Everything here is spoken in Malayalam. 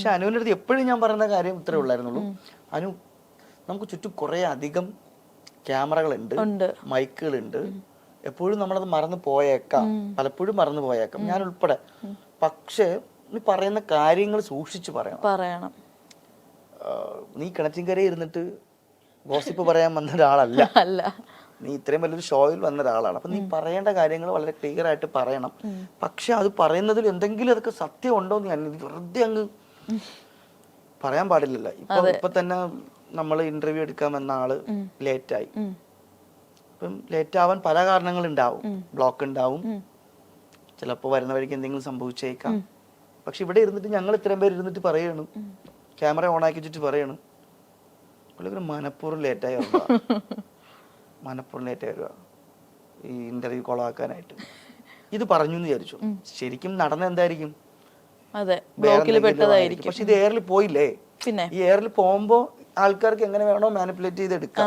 പക്ഷെ അനുവിൻ്റെ അടുത്ത് എപ്പോഴും ഞാൻ പറയുന്ന കാര്യം ഇത്രേ ഉള്ളായിരുന്നുള്ളൂ. അനു, നമുക്ക് ചുറ്റും കുറേ അധികം ക്യാമറകളുണ്ട്, മൈക്കുകളുണ്ട്. എപ്പോഴും നമ്മളത് മറന്നു പോയേക്കാം, പലപ്പോഴും മറന്നു പോയേക്കാം, ഞാൻ ഉൾപ്പെടെ. പക്ഷേ നീ പറയുന്ന കാര്യങ്ങൾ സൂക്ഷിച്ചു പറയണം. നീ കിണറ്റിൻകര ഇരുന്നിട്ട് ഗോസിപ്പ് പറയാൻ വന്ന ഒരാളല്ല. നീ ഇത്രയും വലിയൊരു ഷോയിൽ വന്ന ഒരാളാണ്. അപ്പൊ നീ പറയേണ്ട കാര്യങ്ങൾ വളരെ ക്ലിയർ ആയിട്ട് പറയണം. പക്ഷെ അത് പറയുന്നതിൽ എന്തെങ്കിലും അതൊക്കെ സത്യം ഉണ്ടോ എന്ന് ഞാൻ വെറുതെ അങ്ങ് പറയാൻ പാടില്ലല്ലോ. ഇപ്പൊ തന്നെ നമ്മൾ ഇന്റർവ്യൂ എടുക്കാൻ വന്ന ആള് ലേറ്റായി. ഇപ്പം ലേറ്റ് ആവാൻ പല കാരണങ്ങളുണ്ടാവും. ബ്ലോക്ക് ഉണ്ടാവും, ചിലപ്പോൾ വരുന്ന വഴിക്ക് എന്തെങ്കിലും സംഭവിച്ചേക്കാം. പക്ഷെ ഇവിടെ ഇരുന്നിട്ട് ഞങ്ങൾ ഇത്രയും പേര് ഇരുന്നിട്ട് പറയണം, ക്യാമറ ഓൺ ആക്കി വെച്ചിട്ട് പറയണം, മനഃപൂർവ്വം ലേറ്റായി വരിക ഈ ഇന്റർവ്യൂ കൊളാക്കാനായിട്ട്. ഇത് പറഞ്ഞു എന്ന് വിചാരിച്ചു, ശരിക്കും നടന്ന എന്തായിരിക്കും? പക്ഷെ ഇത് എയറിൽ പോയില്ലേ? ഈ എയറിൽ പോകുമ്പോ ആൾക്കാർക്ക് എങ്ങനെ വേണോ മാനിപ്പുലേറ്റ് ചെയ്ത് എടുക്കാം.